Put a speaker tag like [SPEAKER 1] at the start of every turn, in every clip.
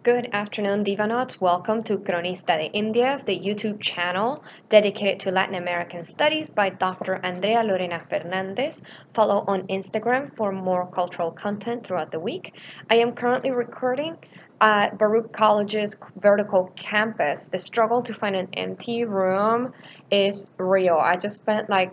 [SPEAKER 1] Good afternoon, Divanauts. Welcome to Cronista de Indias, the YouTube channel dedicated to Latin American studies by Dr. Andrea Lorena Fernandez. Follow on Instagram for more cultural content throughout the week. I am currently recording at Baruch College's vertical campus. The struggle to find an empty room is real. I just spent like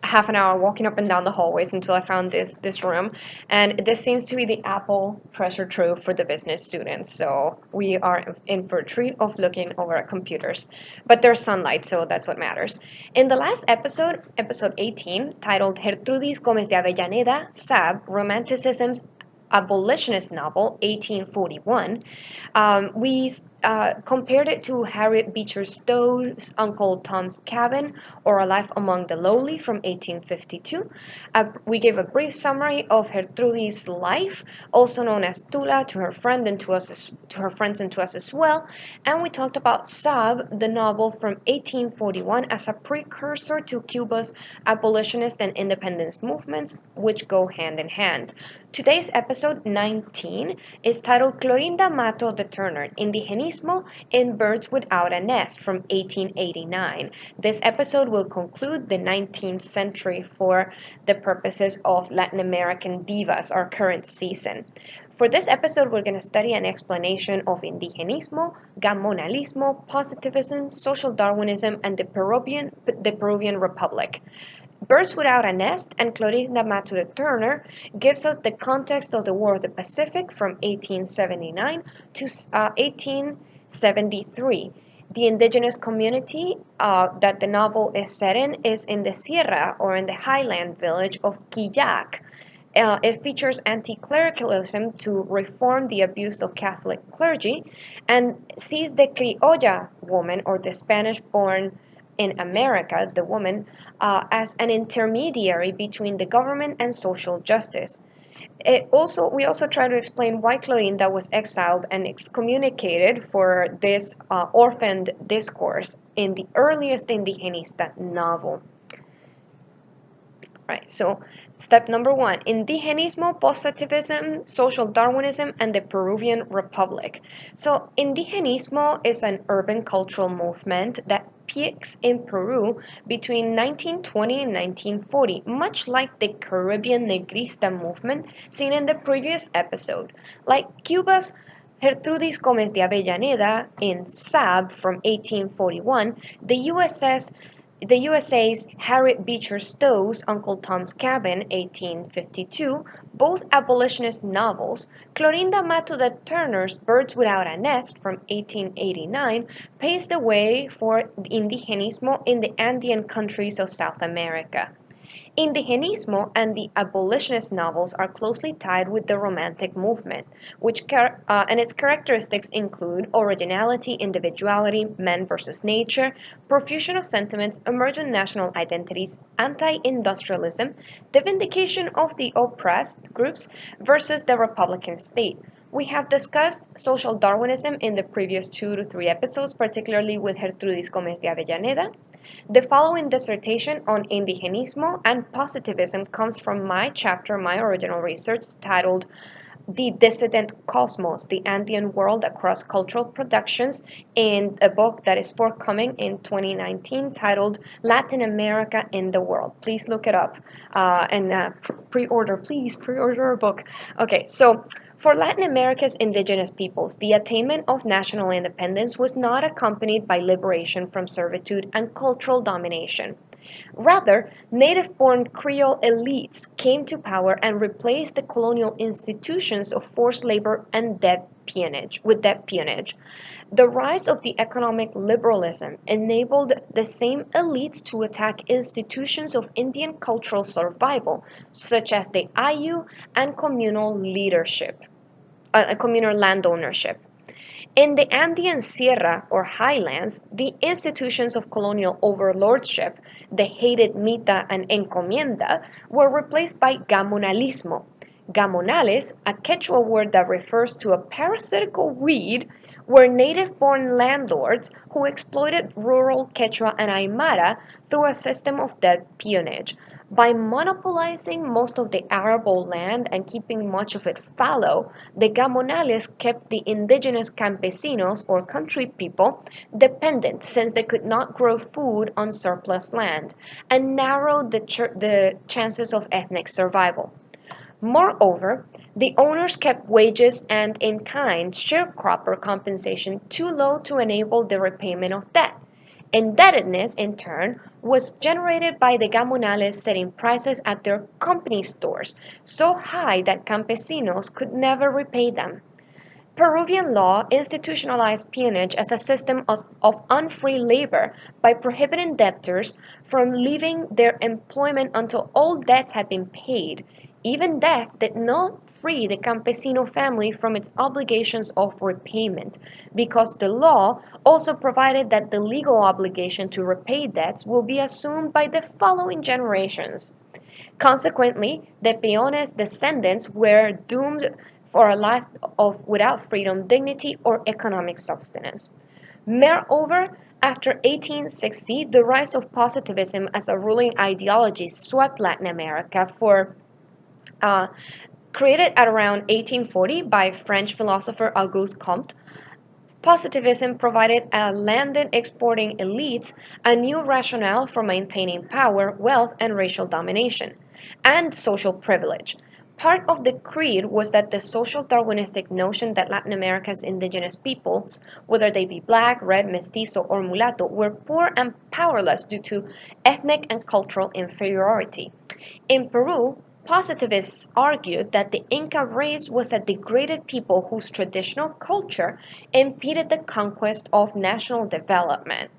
[SPEAKER 1] half an hour walking up and down the hallways until I found this room, and this seems to be the Apple treasure trove for the business students. So we are in for a treat of looking over at computers, but there's sunlight, so that's what matters. In the last episode, episode 18, titled Gertrudis Gómez de Avellaneda, SAB, Romanticism's abolitionist novel, 1841, we compared it to Harriet Beecher Stowe's Uncle Tom's Cabin or A Life Among the Lowly from 1852. We gave a brief summary of Gertrudis' life, also known as Tula, to her friend and to us, to her friends and to us as well. And we talked about Sab, the novel from 1841, as a precursor to Cuba's abolitionist and independence movements, which go hand in hand. Today's episode 19 is titled Clorinda Matto de Turner, Indigenismo in Birds Without a Nest from 1889. This episode will conclude the 19th century for the purposes of Latin American Divas, our current season. For this episode, we're going to study an explanation of Indigenismo, gamonalismo, positivism, social Darwinism, and the Peruvian Republic. Birds Without a Nest and Clorinda Matto de Turner gives us the context of the War of the Pacific from 1879 to 1873. The indigenous community that the novel is set in is in the Sierra, or in the highland village of KILLAC. It features anticlericalism to reform the abuse of Catholic clergy, and sees the criolla woman, or the Spanish-born in America, the woman, as an intermediary between the government and social justice. We also try to explain why Clorinda was exiled and excommunicated for this orphaned discourse in the earliest Indigenista novel. Right, so step number 1, Indigenismo, Positivism, Social Darwinism, and the Peruvian Republic. So Indigenismo is an urban cultural movement that peaks in Peru between 1920 and 1940, much like the Caribbean Negrista movement seen in the previous episode. Like Cuba's Gertrudis Gómez de Avellaneda in SAB from 1841, the USA's Harriet Beecher Stowe's Uncle Tom's Cabin, 1852, both abolitionist novels, Clorinda Matto de Turner's Birds Without a Nest from 1889 paves the way for indigenismo in the Andean countries of South America. Indigenismo and the abolitionist novels are closely tied with the Romantic movement, and its characteristics include originality, individuality, man versus nature, profusion of sentiments, emergent national identities, anti-industrialism, the vindication of the oppressed groups versus the Republican state. We have discussed social Darwinism in the previous 2 to 3 episodes, particularly with Gertrudis Gómez de Avellaneda. The following dissertation on Indigenismo and Positivism comes from my original research, titled The Dissident Cosmos, the Andean World Across Cultural Productions, in a book that is forthcoming in 2019 titled Latin America in the World. Please look it up and pre-order our book. Okay, so for Latin America's indigenous peoples, the attainment of national independence was not accompanied by liberation from servitude and cultural domination. Rather, native-born Creole elites came to power and replaced the colonial institutions of forced labor and debt peonage. The rise of the economic liberalism enabled the same elites to attack institutions of Indian cultural survival, such as the Ayu and communal land ownership. In the Andean Sierra, or highlands, the institutions of colonial overlordship, the hated mita and encomienda, were replaced by gamonalismo. Gamonales, a Quechua word that refers to a parasitical weed, were native-born landlords who exploited rural Quechua and Aymara through a system of debt peonage. By monopolizing most of the arable land and keeping much of it fallow, the gamonales kept the indigenous campesinos, or country people, dependent since they could not grow food on surplus land, and narrowed the chances of ethnic survival. Moreover, the owners kept wages and in-kind sharecropper compensation too low to enable the repayment of debt. Indebtedness, in turn, was generated by the gamonales setting prices at their company stores so high that campesinos could never repay them. Peruvian law institutionalized peonage as a system of unfree labor by prohibiting debtors from leaving their employment until all debts had been paid. Even death did not free the campesino family from its obligations of repayment, because the law also provided that the legal obligation to repay debts will be assumed by the following generations. Consequently, the peones' descendants were doomed for a life without freedom, dignity, or economic subsistence. Moreover, after 1860, the rise of positivism as a ruling ideology swept Latin America created at around 1840 by French philosopher Auguste Comte. Positivism provided a landed exporting elites a new rationale for maintaining power, wealth, and racial domination, and social privilege. Part of the creed was that the social Darwinistic notion that Latin America's indigenous peoples, whether they be black, red, mestizo, or mulatto, were poor and powerless due to ethnic and cultural inferiority. In Peru, positivists argued that the Inca race was a degraded people whose traditional culture impeded the conquest of national development.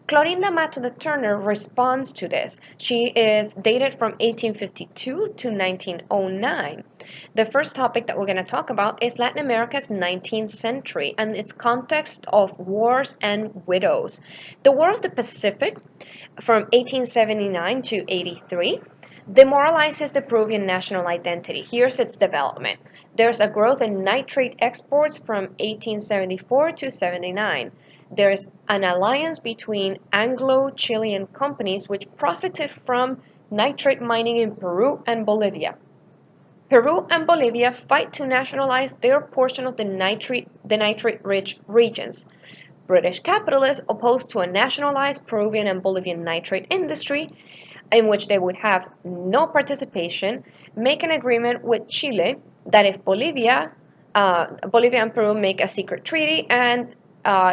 [SPEAKER 1] Clorinda Matto de Turner responds to this. She is dated from 1852 to 1909. The first topic that we're going to talk about is Latin America's 19th century and its context of wars and widows. The War of the Pacific from 1879 to 83 demoralizes the Peruvian national identity. Here's its development. There's a growth in nitrate exports from 1874 to 79. There's an alliance between Anglo-Chilean companies which profited from nitrate mining in Peru and Bolivia. Peru and Bolivia fight to nationalize their portion of the nitrate-rich regions. British capitalists opposed to a nationalized Peruvian and Bolivian nitrate industry, in which they would have no participation, make an agreement with Chile that if Bolivia and Peru make a secret treaty, and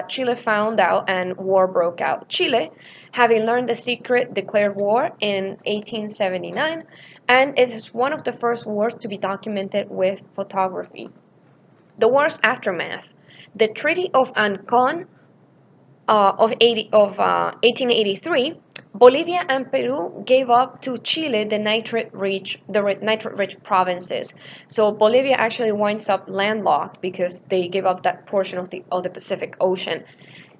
[SPEAKER 1] Chile found out and war broke out. Chile, having learned the secret, declared war in 1879, and it is one of the first wars to be documented with photography. The war's aftermath. The Treaty of Ancon of 1883, Bolivia and Peru gave up to Chile the nitrate-rich provinces. So Bolivia actually winds up landlocked because they gave up that portion of the Pacific Ocean.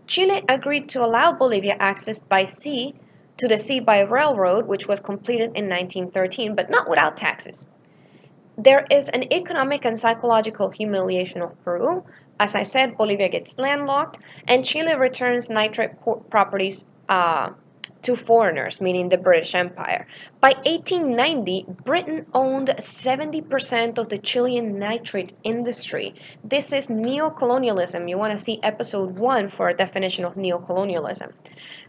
[SPEAKER 1] Chile agreed to allow Bolivia access by sea to the sea by railroad, which was completed in 1913, but not without taxes. There is an economic and psychological humiliation of Peru. As I said, Bolivia gets landlocked, and Chile returns nitrate properties to foreigners, meaning the British Empire. By 1890, Britain owned 70% of the Chilean nitrate industry. This is neocolonialism. You want to see episode 1 for a definition of neocolonialism.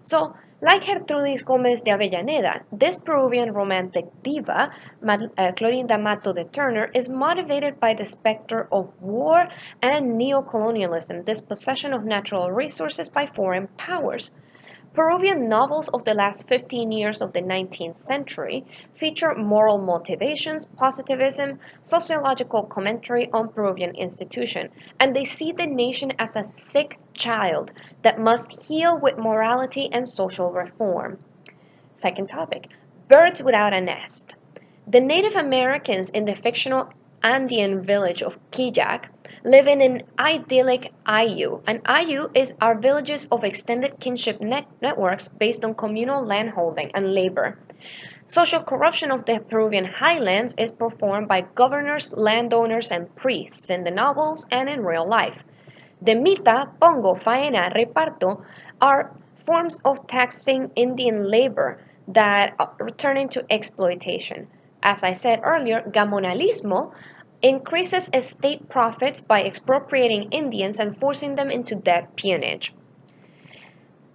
[SPEAKER 1] So, like Gertrudis Gómez de Avellaneda, this Peruvian romantic diva, Clorinda Matto de Turner, is motivated by the specter of war and neocolonialism, dispossession of natural resources by foreign powers. Peruvian novels of the last 15 years of the 19th century feature moral motivations, positivism, sociological commentary on Peruvian institution, and they see the nation as a sick child that must heal with morality and social reform. Second topic, birds without a nest. The Native Americans in the fictional Andean village of KILLAC live in an idyllic ayllu. An ayllu are villages of extended kinship networks based on communal landholding and labor. Social corruption of the Peruvian highlands is performed by governors, landowners, and priests in the novels and in real life. Demita, pongo, faena, reparto are forms of taxing Indian labor that turn into exploitation. As I said earlier, gamonalismo increases estate profits by expropriating Indians and forcing them into debt peonage.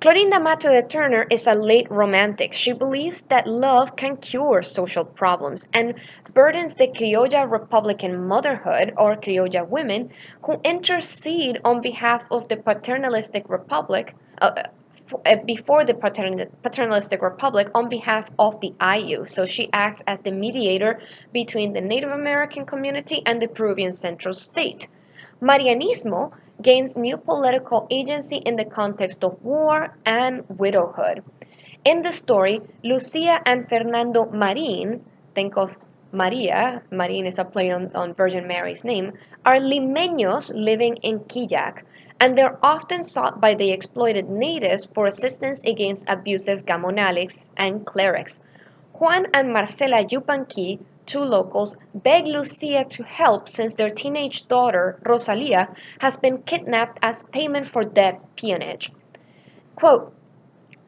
[SPEAKER 1] Clorinda Matto de Turner is a late romantic. She believes that love can cure social problems and burdens the criolla Republican motherhood or criolla women who intercede on behalf of the paternalistic republic before the paternalistic republic on behalf of the IU. So she acts as the mediator between the Native American community and the Peruvian central state. Marianismo gains new political agency in the context of war and widowhood. In the story, Lucia and Fernando Marin, think of María, Marin is a play on Virgin Mary's name, are limeños living in KILLAC, and they're often sought by the exploited natives for assistance against abusive gamonales and clerics. Juan and Marcela Yupanqui, two locals, beg Lucia to help since their teenage daughter, Rosalia, has been kidnapped as payment for debt peonage. Quote,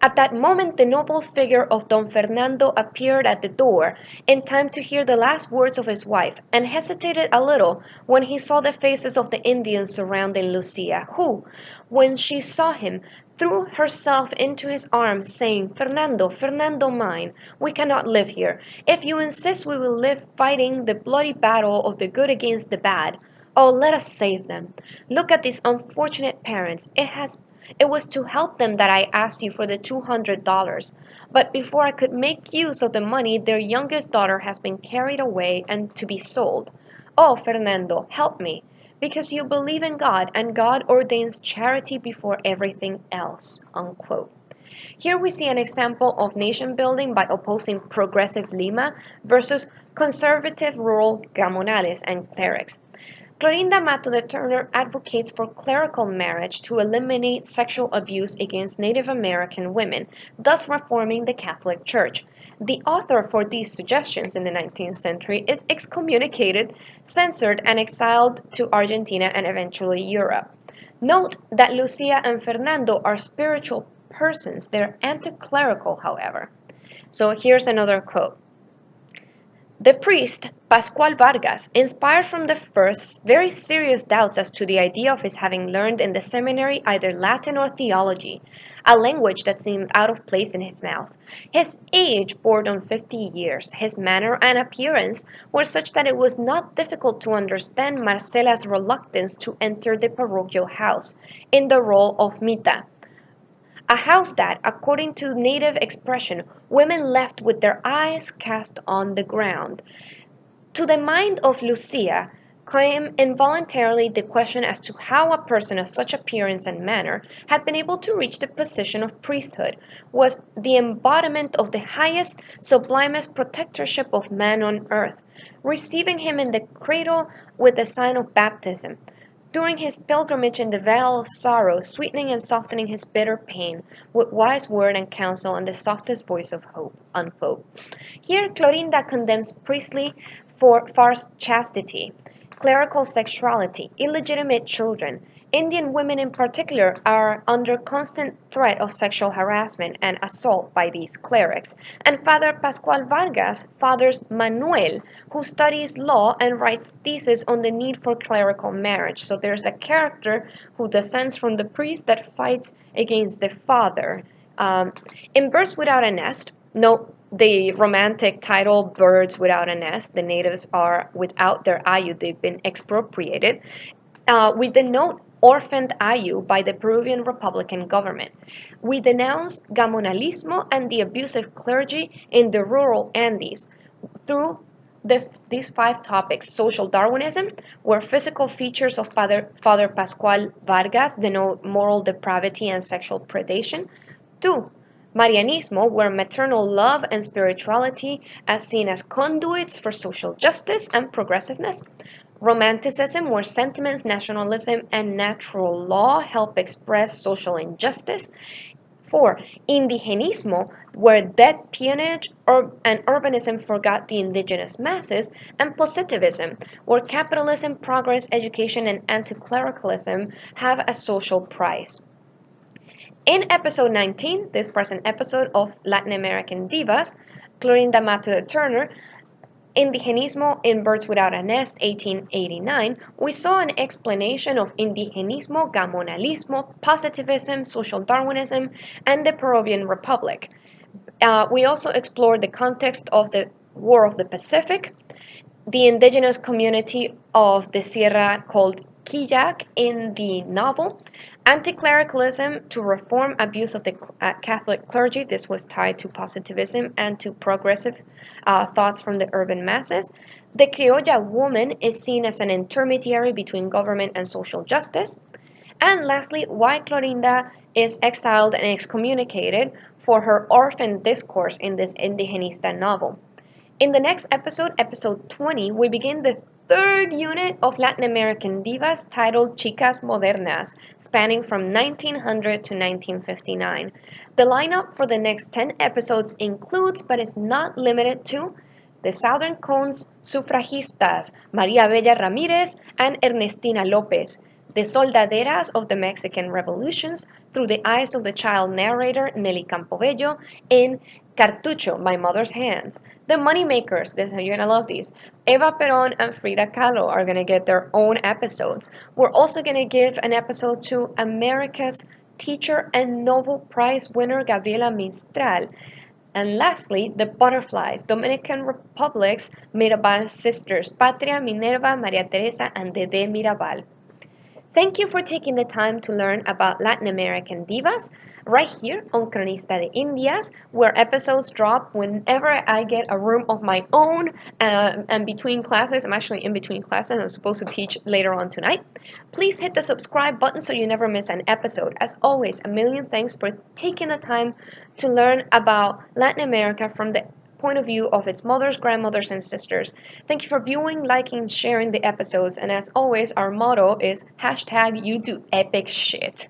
[SPEAKER 1] at that moment the noble figure of Don Fernando appeared at the door, in time to hear the last words of his wife, and hesitated a little when he saw the faces of the Indians surrounding Lucia, who, when she saw him, threw herself into his arms, saying, Fernando, Fernando mine, we cannot live here. If you insist we will live fighting the bloody battle of the good against the bad. Oh, let us save them. Look at these unfortunate parents. It was to help them that I asked you for the $200. But before I could make use of the money, their youngest daughter has been carried away and to be sold. Oh, Fernando, help me, because you believe in God, and God ordains charity before everything else. Unquote. Here we see an example of nation building by opposing progressive Lima versus conservative rural gamonales and clerics. Clorinda Matto de Turner advocates for clerical marriage to eliminate sexual abuse against Native American women, thus reforming the Catholic Church. The author for these suggestions in the 19th century is excommunicated, censored, and exiled to Argentina and eventually Europe. Note that Lucia and Fernando are spiritual persons. They're anticlerical, however. So here's another quote. The priest, Pascual Vargas, inspired from the first very serious doubts as to the idea of his having learned in the seminary either Latin or theology, a language that seemed out of place in his mouth. His age bordered on 50 years. His manner and appearance were such that it was not difficult to understand Marcela's reluctance to enter the parochial house in the role of mita, a house that, according to native expression, women left with their eyes cast on the ground. To the mind of Lucia came involuntarily the question as to how a person of such appearance and manner had been able to reach the position of priesthood, was the embodiment of the highest, sublimest protectorship of man on earth, receiving him in the cradle with the sign of baptism, during his pilgrimage in the vale of sorrow, sweetening and softening his bitter pain with wise word and counsel and the softest voice of hope. Unquote. Here, Clorinda condemns priestly for false chastity, clerical sexuality, illegitimate children. Indian women in particular are under constant threat of sexual harassment and assault by these clerics. And Father Pascual Vargas fathers Manuel, who studies law and writes theses on the need for clerical marriage. So there's a character who descends from the priest that fights against the father. In Birds Without a Nest, no, the romantic title Birds Without a Nest, the natives are without their ayu, they've been expropriated. We denote orphaned ayu by the Peruvian Republican government. We denounce gamonalismo and the abusive clergy in the rural Andes through these 5 topics. Social Darwinism, where physical features of Father Pascual Vargas denote moral depravity and sexual predation. 2. Marianismo, where maternal love and spirituality are seen as conduits for social justice and progressiveness. Romanticism, where sentiments, nationalism, and natural law help express social injustice. 4. Indigenismo, where debt peonage and urbanism forgot the indigenous masses, and Positivism, where capitalism, progress, education, and anticlericalism have a social price. In episode 19, this present episode of Latin American Divas, Clorinda Matto de Turner, Indigenismo in Birds Without a Nest, 1889, we saw an explanation of Indigenismo, gamonalismo, positivism, social Darwinism, and the Peruvian Republic. We also explored the context of the War of the Pacific, the indigenous community of the Sierra called KILLAC in the novel, anticlericalism to reform abuse of the Catholic clergy. This was tied to positivism and to progressive thoughts from the urban masses. The criolla woman is seen as an intermediary between government and social justice. And lastly, why Clorinda is exiled and excommunicated for her orphaned discourse in this Indigenista novel. In the next episode, episode 20, we begin the third unit of Latin American Divas titled CHICAS MODERNAS, spanning from 1900 to 1959. The lineup for the next 10 episodes includes, but is not limited to, the Southern Cone's sufragistas, María Abella Ramírez and Ernestina López, the soldaderas of the Mexican revolutions through the eyes of the child narrator Nelly Campobello in Cartucho, My Mother's Hands. The Moneymakers, you're gonna love these. Eva Perón and Frida Kahlo are gonna get their own episodes. We're also gonna give an episode to America's teacher and Nobel Prize winner Gabriela Mistral. And lastly, the Butterflies, Dominican Republic's Mirabal sisters, Patria, Minerva, María Teresa, and Dede Mirabal. Thank you for taking the time to learn about Latin American Divas right here on Cronista de Indias, where episodes drop whenever I get a room of my own and between classes. I'm actually in between classes. I'm supposed to teach later on tonight. Please hit the subscribe button so you never miss an episode. As always, a million thanks for taking the time to learn about Latin America from the point of view of its mothers, grandmothers, and sisters. Thank you for viewing, liking, sharing the episodes, and as always, our motto is #YouDoEpicShit.